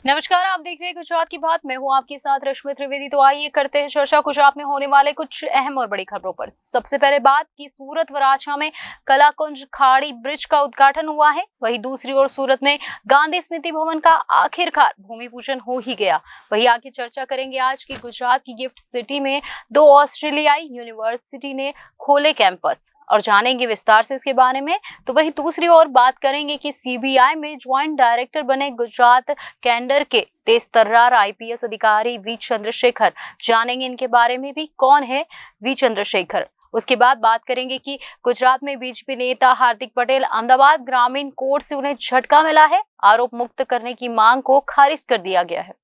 नमस्कार, आप देख रहे हैं गुजरात की बात। मैं हूं आपके साथ रश्मि त्रिवेदी। तो आइए करते हैं चर्चा गुजरात में होने वाले कुछ अहम और बड़ी खबरों पर। सबसे पहले बात की सूरत वराछा में कलाकुंज खाड़ी ब्रिज का उद्घाटन हुआ है। वहीं दूसरी ओर सूरत में गांधी स्मृति भवन का आखिरकार भूमि पूजन हो ही गया। वहीं आगे चर्चा करेंगे आज की गुजरात की गिफ्ट सिटी में 2 ऑस्ट्रेलियाई यूनिवर्सिटी ने खोले कैंपस और जानेंगे विस्तार से इसके बारे में। तो वहीं दूसरी ओर बात करेंगे कि सीबीआई में ज्वाइंट डायरेक्टर बने गुजरात कैडर के तेज तर्रार आईपीएस अधिकारी वी चंद्रशेखर, जानेंगे इनके बारे में भी, कौन है वी चंद्रशेखर। उसके बाद बात करेंगे कि गुजरात में बीजेपी नेता हार्दिक पटेल अहमदाबाद ग्रामीण कोर्ट से उन्हें झटका मिला है। आरोप मुक्त करने की मांग को खारिज कर दिया गया है।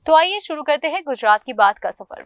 तो आइए शुरू करते हैं गुजरात की बात का सफर।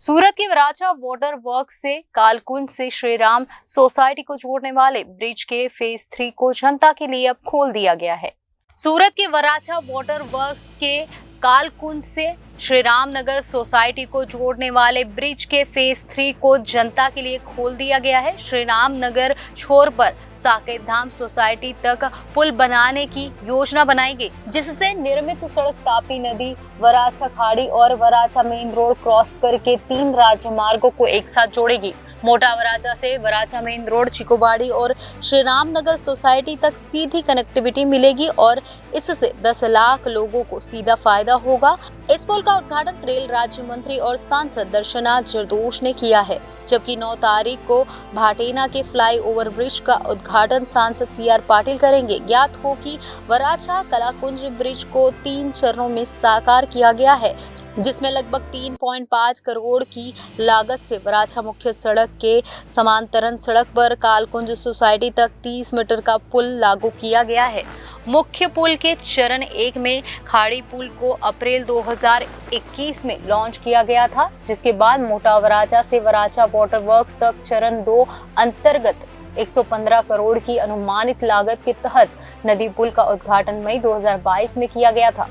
सूरत के वराछा वाटर वर्क से कालकुंज से श्री राम सोसाइटी को जोड़ने वाले ब्रिज के फेज 3 को जनता के लिए अब खोल दिया गया है। सूरत के वराछा वाटर वर्क्स के कालकुंज से श्री राम नगर सोसाइटी को जोड़ने वाले ब्रिज के फेज 3 को जनता के लिए खोल दिया गया है। श्री राम नगर छोर पर साकेत धाम सोसाइटी तक पुल बनाने की योजना बनाई गई, जिससे निर्मित सड़क तापी नदी, वराछा खाड़ी और वराछा मेन रोड क्रॉस करके 3 राज्य मार्गों को एक साथ जोड़ेगी। मोटा वराछा से वराछा मेन रोड, चिकोबाड़ी और श्री राम नगर सोसाइटी तक सीधी कनेक्टिविटी मिलेगी और इससे 10 लाख लोगों को सीधा फायदा होगा। इस पुल का उद्घाटन रेल राज्य मंत्री और सांसद दर्शना जरदोश ने किया है, जबकि 9 तारीख को भाटेना के फ्लाई ओवर ब्रिज का उद्घाटन सांसद सीआर पाटिल करेंगे। ज्ञात हो कि वराछा कलाकुंज ब्रिज को 3 चरणों में साकार किया गया है, जिसमें लगभग 3.5 करोड़ की लागत से वराछा मुख्य सड़क के समांतरण सड़क पर कालकुंज सोसाइटी तक 30 मीटर का पुल लागू किया गया है। मुख्य पुल के चरण 1 में खाड़ी पुल को अप्रैल 2021 में लॉन्च किया गया था, जिसके बाद मोटा वराछा से वराछा वाटर वर्क्स तक चरण 2 अंतर्गत 115 करोड़ की अनुमानित लागत के तहत नदी पुल का उद्घाटन मई 2022 में किया गया था।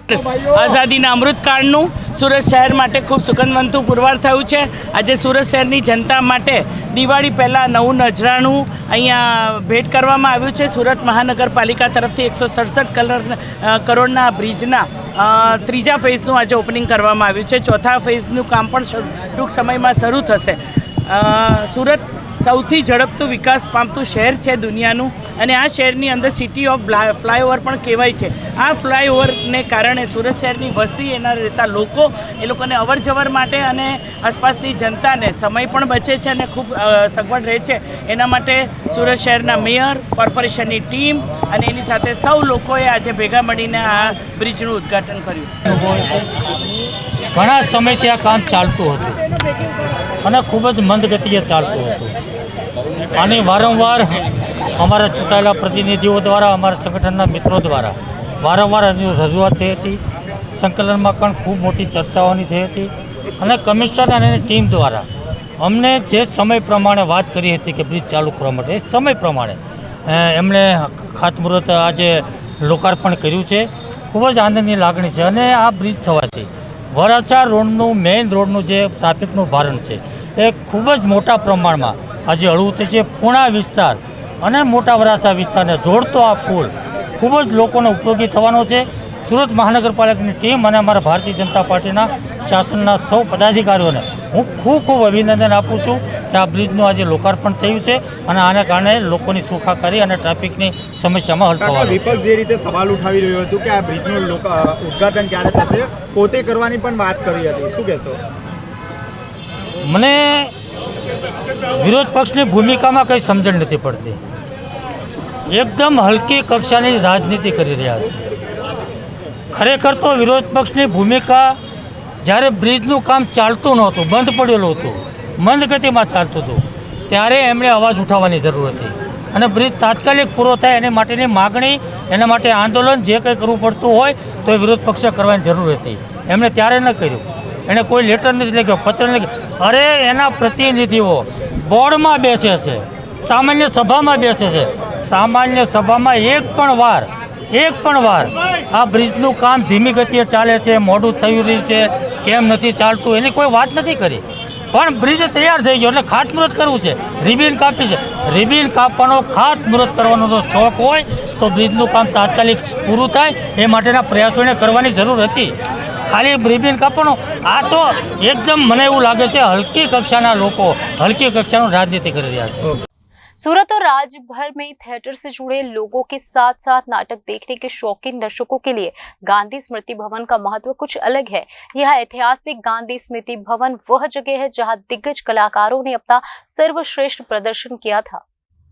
आजादीना अमृतकाळનું સુરત શહેર માટે ખૂબ સુગંધવંતું પુરવાર થયું છે। આજે સુરત શહેરની જનતા માટે દિવાળી પહેલાં નવું નજરાણું અહીંયા ભેટ કરવામાં આવ્યું છે। સુરત મહાનગરપાલિકા તરફથી 167 કરોડના બ્રિજના ત્રીજા ફેઝનું આજે ઓપનિંગ કરવામાં આવ્યું છે। ચોથા ફેઝનું કામ પણ ટૂંક સમયમાં શરૂ થશે। સુરત સૌથી ઝડપતું વિકાસ પામતું શહેર છે દુનિયાનું, અને આ શહેરની અંદર સિટી ઓફ ફ્લાયઓવર પણ કહેવાય છે। આ ફ્લાયઓવરને કારણે સુરત શહેરની વસ્તી, એના રહેતા લોકો, એ લોકોને અવર જવર માટે અને આસપાસની જનતાને સમય પણ બચે છે અને ખૂબ સગવડ રહે છે। એના માટે સુરત શહેરના મેયર, કોર્પોરેશનની ટીમ અને એની સાથે સૌ લોકોએ આજે ભેગા મળીને આ બ્રિજનું ઉદ્ઘાટન કર્યું। ઘણા સમયથી આ કામ ચાલતું હતું અને ખૂબ જ મંદગતિએ ચાલતું હતું, અને વારંવાર અમારા ચૂંટાયેલા પ્રતિનિધિઓ દ્વારા, અમારા સંગઠનના મિત્રો દ્વારા વારંવાર રજૂઆત થઈ હતી। સંકલનમાં પણ ખૂબ મોટી ચર્ચાઓની થઈ હતી, અને કમિશનર અને ટીમ દ્વારા અમને જે સમય પ્રમાણે વાત કરી હતી કે બ્રિજ ચાલુ કરવા માટે, એ સમય પ્રમાણે એમણે ખાતમુહૂર્ત આજે લોકાર્પણ કર્યું છે। ખૂબ જ આનંદની લાગણી છે, અને આ બ્રિજ થવાથી વરાછા રોડનું, મેઇન રોડનું જે ટ્રાફિકનું ભારણ છે એ ખૂબ જ મોટા પ્રમાણમાં આજે હળવું થશે। પૂણા વિસ્તાર અને મોટા વરાછા વિસ્તારને જોડતો આ પુલ ખૂબ જ લોકોને ઉપયોગી થવાનો છે। સુરત મહાનગરપાલિકાની ટીમ અને અમારા ભારતીય જનતા પાર્ટીના શાસનના સૌ પદાધિકારીઓને હું ખૂબ અભિનંદન આપું છું કે આ બ્રિજનું આજે લોકાર્પણ થયું છે, અને આના કારણે લોકોની સુખાકારી અને ટ્રાફિકની સમસ્યામાં હલ થવાનો છે। વિપક્ષ જે રીતે સવાલ ઉઠાવી રહ્યો હતું કે આ બ્રિજનું ઉદ્ઘાટન ક્યારે થશે, પોતે કરવાની પણ વાત કરી હતી, શું કહેશો? મને વિરોધ પક્ષની ભૂમિકામાં કંઈ સમજણ નથી પડતી। એકદમ હલકી કક્ષાની રાજનીતિ કરી રહ્યા છે। ખરેખર તો વિરોધ પક્ષની ભૂમિકા જ્યારે બ્રિજનું કામ ચાલતું નહોતું, બંધ પડેલું હતું, મંદ ગતિમાં ચાલતું હતું, ત્યારે એમણે અવાજ ઉઠાવવાની જરૂર હતી, અને બ્રિજ તાત્કાલિક પૂરો થાય એની માટેની માગણી, એના માટે આંદોલન જે કંઈ કરવું પડતું હોય તો એ વિરોધ પક્ષે કરવાની જરૂર હતી। એમણે ત્યારે ન કર્યું, એણે કોઈ લેટર નથી લખ્યો, પત્ર નથી લખ્યો। અરે એના પ્રતિનિધિઓ બોર્ડમાં બેસે છે, સામાન્ય સભામાં બેસે છે, સામાન્ય સભામાં એક પણ વાર આ બ્રિજનું કામ ધીમી ગતિએ ચાલે છે, મોડું થઈ રહ્યું છે, કેમ નથી ચાલતું, એની કોઈ વાત નથી કરી। પણ બ્રિજ તૈયાર થઈ ગયો એટલે ખાતમુહૂર્ત કરવું છે, રિબિન કાપી છે, રિબિન કાપવાનો ખાતમુહૂર્ત કરવાનો જો શોખ હોય તો બ્રિજનું કામ તાત્કાલિક પૂરું થાય એ માટેના પ્રયાસોને કરવાની જરૂર હતી. ખાલી રિબિન કાપવાનો આ તો એકદમ મને એવું લાગે છે હલકી કક્ષાના લોકો હલકી કક્ષાનું રાજનીતિ કરી રહ્યા છે. सूरत और राज्य भर में थिएटर से जुड़े लोगों के साथ साथ नाटक देखने के शौकीन दर्शकों के लिए गांधी स्मृति भवन का महत्व कुछ अलग है। यह ऐतिहासिक गांधी स्मृति भवन वह जगह है जहां दिग्गज कलाकारों ने अपना सर्वश्रेष्ठ प्रदर्शन किया था।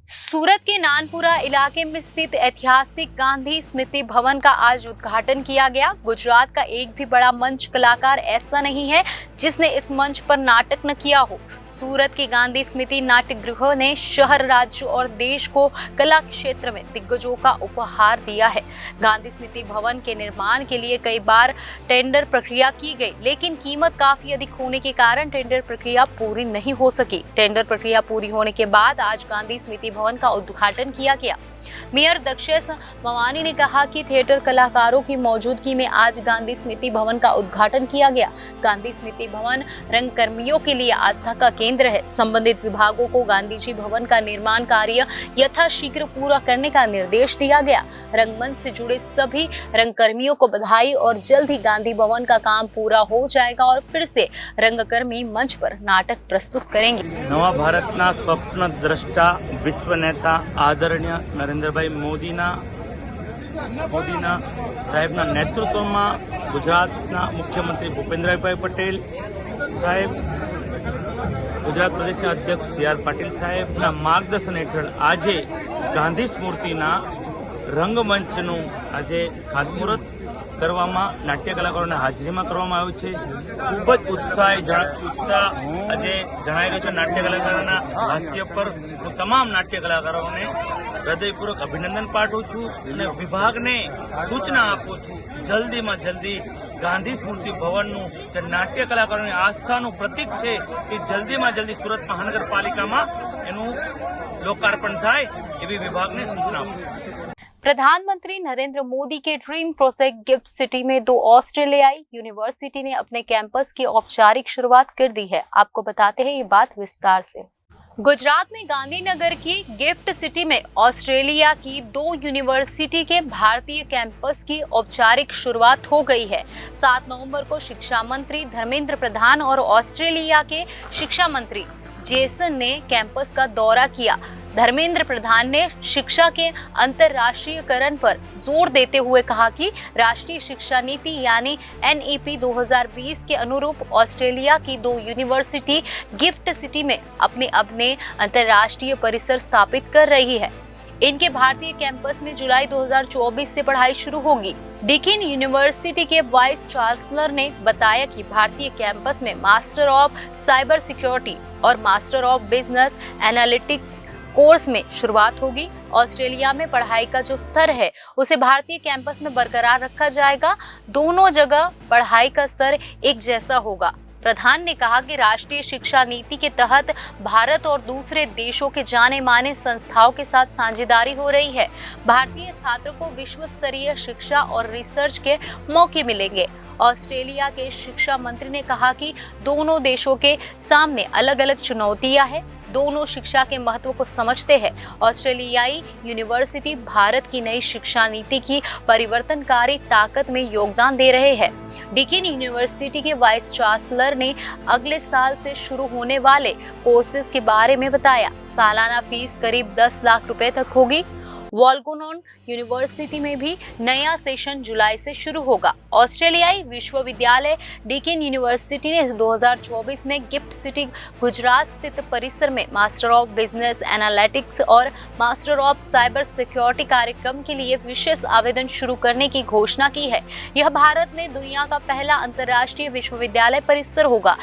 सूरत के नानपुरा इलाके में स्थित ऐतिहासिक गांधी स्मृति भवन का आज उद्घाटन किया गया। गुजरात का एक भी बड़ा मंच कलाकार ऐसा नहीं है जिसने इस मंच पर नाटक न किया हो। सूरत के गांधी स्मृति नाट्य गृह ने शहर, राज्य और देश को कला क्षेत्र में दिग्गजों का उपहार दिया है। गांधी स्मृति भवन के निर्माण के लिए कई बार टेंडर प्रक्रिया की गई, लेकिन कीमत काफी अधिक होने के कारण टेंडर प्रक्रिया पूरी नहीं हो सकी। टेंडर प्रक्रिया पूरी होने के बाद आज गांधी स्मृति भवन का उद्घाटन किया गया। मेयर दक्षेश मवानी ने कहा कि थिएटर कलाकारों की मौजूदगी में आज गांधी स्मृति भवन का उद्घाटन किया गया। गांधी स्मृति भवन रंगकर्मियों के लिए आस्था का केंद्र है। संबंधित विभागों को गांधी जी भवन का निर्माण कार्य यथाशीघ्र पूरा करने का निर्देश दिया गया। रंगमंच से जुड़े सभी रंगकर्मियों को बधाई और जल्द ही गांधी भवन का काम पूरा हो जाएगा और फिर से रंगकर्मी मंच पर नाटक प्रस्तुत करेंगे। नवा भारतना स्वप्न द्रष्टा विश्व नेता आदरणीय नरेंद्रभाई मोदीना साहेबना नेतृत्वમાં ગુજરાતના મુખ્યમંત્રી ભૂપેન્દ્રભાઈ પટેલ સાહેબ, ગુજરાત પ્રદેશના અધ્યક્ષ સી આર પાટીલ સાહેબના માર્ગદર્શન હેઠળ આજે ગાંધી સ્મૃતિના રંગમંચનું આજે ખાતમુહૂર્ત કરવામાં નાટ્ય કલાકારોની હાજરીમાં કરવામાં આવ્યું છે. ખૂબ જ ઉત્સાહ આજે જણાઈ રહ્યો છે. નાટ્ય કલાકારોના હાસ્ય પર હું તમામ નાટ્ય કલાકારોને હૃદયપૂર્વક અભિનંદન પાઠવું છું અને વિભાગને સૂચના આપું છું જલ્દીમાં જલ્દી ગાંધી સ્મૃતિ ભવનનું જે નાટ્ય કલાકારોની આસ્થાનું પ્રતીક છે એ જલ્દીમાં જલ્દી સુરત મહાનગરપાલિકામાં એનું લોકાર્પણ થાય એવી વિભાગને સૂચના આપું છું. प्रधानमंत्री नरेंद्र मोदी के ड्रीम प्रोजेक्ट गिफ्ट सिटी में 2 ऑस्ट्रेलियाई यूनिवर्सिटी ने अपने कैंपस की औपचारिक शुरुआत कर दी है। आपको बताते हैं ये बात विस्तार से। गुजरात में गांधीनगर की गिफ्ट सिटी में ऑस्ट्रेलिया की 2 यूनिवर्सिटी के भारतीय कैंपस की औपचारिक शुरुआत हो गई है। 7 नवंबर को शिक्षा मंत्री धर्मेंद्र प्रधान और ऑस्ट्रेलिया के शिक्षा मंत्री जेसन ने कैंपस का दौरा किया। धर्मेंद्र प्रधान ने शिक्षा के अंतर्राष्ट्रीयकरण पर जोर देते हुए कहा कि राष्ट्रीय शिक्षा नीति यानी NEP 2020 के अनुरूप ऑस्ट्रेलिया की 2 यूनिवर्सिटी गिफ्ट सिटी में अपने अंतर्राष्ट्रीय परिसर स्थापित कर रही है। इनके भारतीय कैंपस में जुलाई 2024 से पढ़ाई शुरू होगी। डीकिन यूनिवर्सिटी के वाइस चांसलर ने बताया कि भारतीय कैंपस में मास्टर ऑफ साइबर सिक्योरिटी और master of business analytics course में शुरुआत होगी। ऑस्ट्रेलिया में पढ़ाई का जो स्तर है उसे भारतीय कैंपस में बरकरार रखा जाएगा। दोनों जगह पढ़ाई का स्तर एक जैसा होगा। प्रधान ने कहा कि राष्ट्रीय शिक्षा नीति के तहत भारत और दूसरे देशों के जाने माने संस्थाओं के साथ साझेदारी हो रही है। भारतीय छात्रों को विश्व स्तरीय शिक्षा और रिसर्च के मौके मिलेंगे। ऑस्ट्रेलिया के शिक्षा मंत्री ने कहा कि दोनों देशों के सामने अलग अलग चुनौतियां हैं, दोनों शिक्षा के महत्व को समझते हैं। ऑस्ट्रेलियाई यूनिवर्सिटी भारत की नई शिक्षा नीति की परिवर्तनकारी ताकत में योगदान दे रहे हैं। डीकिन यूनिवर्सिटी के वाइस चांसलर ने अगले साल से शुरू होने वाले कोर्सेज के बारे में बताया। सालाना फीस करीब 10 लाख रुपए तक होगी। वॉल्गोनॉन यूनिवर्सिटी में भी नया सेशन जुलाई से शुरू होगा। ऑस्ट्रेलियाई विश्वविद्यालय डीकिन यूनिवर्सिटी ने 2024 में गिफ्ट सिटी गुजरात स्थित परिसर में मास्टर ऑफ बिजनेस एनालिटिक्स और मास्टर ऑफ साइबर सिक्योरिटी कार्यक्रम के लिए विशेष आवेदन शुरू करने की घोषणा की है। यह भारत में दुनिया का पहला अंतर्राष्ट्रीय विश्वविद्यालय परिसर होगा।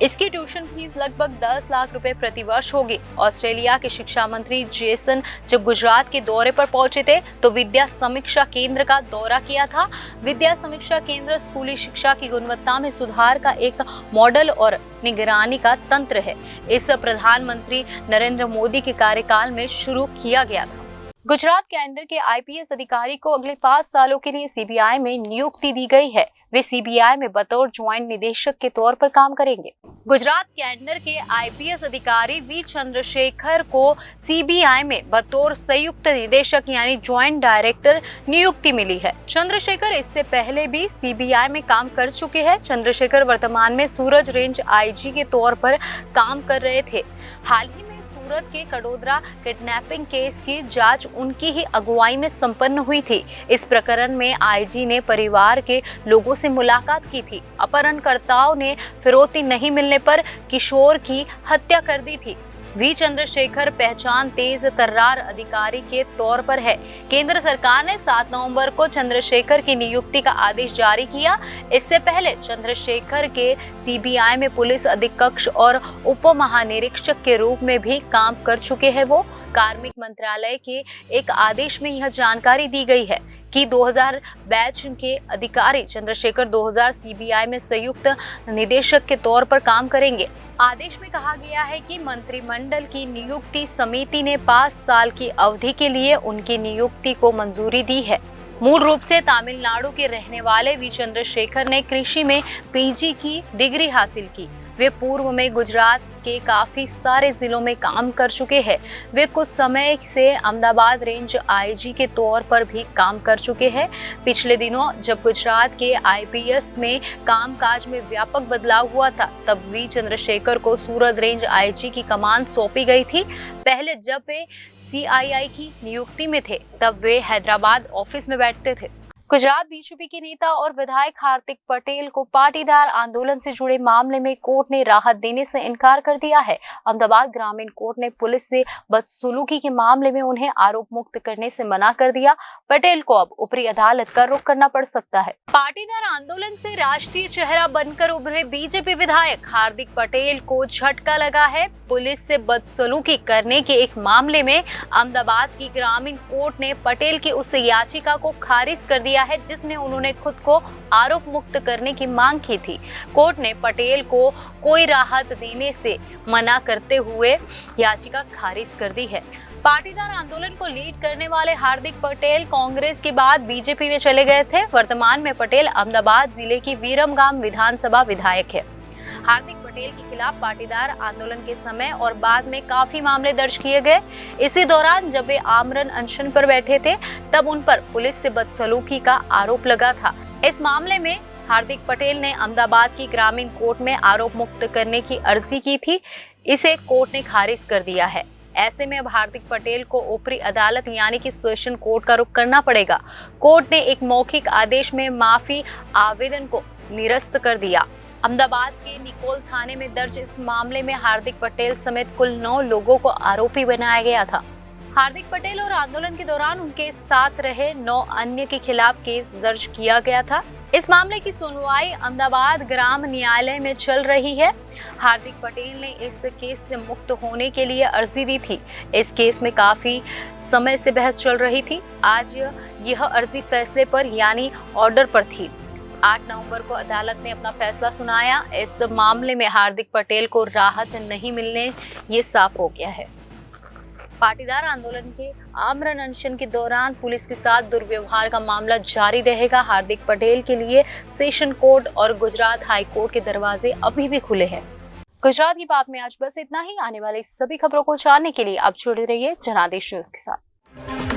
इसकी ट्यूशन फीस लगभग 10 लाख रुपए प्रति वर्ष होगी। ऑस्ट्रेलिया के शिक्षा मंत्री जेसन जब गुजरात के दौरे पर पहुंचे थे तो विद्या समीक्षा केंद्र का दौरा किया था। विद्या समीक्षा केंद्र स्कूली शिक्षा की गुणवत्ता में सुधार का एक मॉडल और निगरानी का तंत्र है। इस प्रधानमंत्री नरेंद्र मोदी के कार्यकाल में शुरू किया गया था। गुजरात कैडर के IPS अधिकारी को अगले 5 सालों के लिए CBI में नियुक्ति दी गई है। वे सीबीआई में बतौर ज्वाइंट निदेशक के तौर पर काम करेंगे। गुजरात कैडर के आईपीएस अधिकारी वी चंद्रशेखर को सीबीआई में बतौर संयुक्त निदेशक यानी ज्वाइंट डायरेक्टर नियुक्ति मिली है। चंद्रशेखर इससे पहले भी सीबीआई में काम कर चुके हैं। चंद्रशेखर वर्तमान में सूरज रेंज आईजी के तौर पर काम कर रहे थे। हाल ही में सूरत के कडोदरा किडनैपिंग केस की जांच उनकी ही अगुवाई में संपन्न हुई थी। इस प्रकरण में आईजी ने परिवार के लोगों से मुलाकात की थी। अपहरणकर्ताओं ने फिरौती नहीं मिलने पर किशोर की हत्या कर दी थी। वी चंद्रशेखर पहचान तेज तर्रार अधिकारी के तौर पर है। केंद्र सरकार ने 7 नवंबर को चंद्रशेखर की नियुक्ति का आदेश जारी किया। इससे पहले चंद्रशेखर के सीबीआई में पुलिस अधीक्षक और उप महानिरीक्षक के रूप में भी काम कर चुके हैं। वो कार्मिक मंत्रालय के एक आदेश में यह जानकारी दी गई है कि 2000 बैच के अधिकारी चंद्रशेखर 2000 सीबीआई में संयुक्त निदेशक के तौर पर काम करेंगे। आदेश में कहा गया है कि मंत्रिमंडल की नियुक्ति समिति ने 5 साल की अवधि के लिए उनकी नियुक्ति को मंजूरी दी है। मूल रूप से तमिलनाडु के रहने वाले वी चंद्रशेखर ने कृषि में पीजी की डिग्री हासिल की। वे पूर्व में गुजरात के काफी सारे जिलों में काम कर चुके हैं। वे कुछ समय से अहमदाबाद रेंज आईजी के तौर पर भी काम कर चुके हैं। पिछले दिनों जब गुजरात के आईपीएस में कामकाज में व्यापक बदलाव हुआ था, तब वी चंद्रशेखर को सूरत रेंज आईजी की कमान सौंपी गई थी। पहले जब वे सीआईआई की नियुक्ति में थे, तब वे हैदराबाद ऑफिस में बैठते थे। गुजरात बीजेपी के नेता और विधायक हार्दिक पटेल को पाटीदार आंदोलन से जुड़े मामले में कोर्ट ने राहत देने से इनकार कर दिया है। अहमदाबाद ग्रामीण कोर्ट ने पुलिस से बदसलूकी के मामले में उन्हें आरोप मुक्त करने से मना कर दिया। पटेल को अब ऊपरी अदालत का रुख करना पड़ सकता है। पाटीदार आंदोलन से राष्ट्रीय चेहरा बनकर उभरे बीजेपी विधायक हार्दिक पटेल को झटका लगा है। पुलिस से बदसलूकी करने के एक मामले में अहमदाबाद की ग्रामीण कोर्ट ने पटेल की उस याचिका को खारिज कर दिया है जिसमें उन्होंने खुद को आरोप मुक्त करने की मांग की थी। कोर्ट ने पटेल को कोई राहत देने से मना करते हुए याचिका खारिज कर दी है। पाटीदार आंदोलन को लीड करने वाले हार्दिक पटेल कांग्रेस के बाद बीजेपी में चले गए थे। वर्तमान में पटेल अहमदाबाद जिले की वीरमगाम विधानसभा विधायक है। हार्दिक पटेल के खिलाफ पाटीदार आंदोलन के समय और बाद में काफी मामले दर्ज किए गए। इसी दौरान जब वे आमरण अनशन पर बैठे थे, तब उन पर पुलिस से बदसलूकी का आरोप लगा था। इस मामले में हार्दिक पटेल ने अहमदाबाद की ग्रामीण कोर्ट में आरोप मुक्त करने की अर्जी की थी। इसे कोर्ट ने खारिज कर दिया है। ऐसे में अब हार्दिक पटेल को ऊपरी अदालत यानी कि सेशन कोर्ट का रुख करना पड़ेगा। कोर्ट ने एक मौखिक आदेश में माफी आवेदन को निरस्त कर दिया। अहमदाबाद के निकोल थाने में दर्ज इस मामले में हार्दिक पटेल समेत कुल 9 लोगों को आरोपी बनाया गया था। हार्दिक पटेल और आंदोलन के दौरान उनके साथ रहे 9 अन्य के खिलाफ केस दर्ज किया गया था। इस मामले की सुनवाई अहमदाबाद ग्राम न्यायालय में चल रही है। हार्दिक पटेल ने इस केस से मुक्त होने के लिए अर्जी दी थी। इस केस में काफी समय से बहस चल रही थी। आज यह अर्जी फैसले पर यानी ऑर्डर पर थी। 8 नवंबर को अदालत ने अपना फैसला सुनाया। इस मामले में हार्दिक पटेल को राहत नहीं मिलने ये साफ हो गया है। पाटीदार आंदोलन के आमरण अनशन के दौरान पुलिस के साथ दुर्व्यवहार का मामला जारी रहेगा। हार्दिक पटेल के लिए सेशन कोर्ट और गुजरात हाई कोर्ट के दरवाजे अभी भी खुले हैं। गुजरात की बात में आज बस इतना ही। आने वाली सभी खबरों को जानने के लिए आप जुड़े रहिए जनादेश न्यूज के साथ।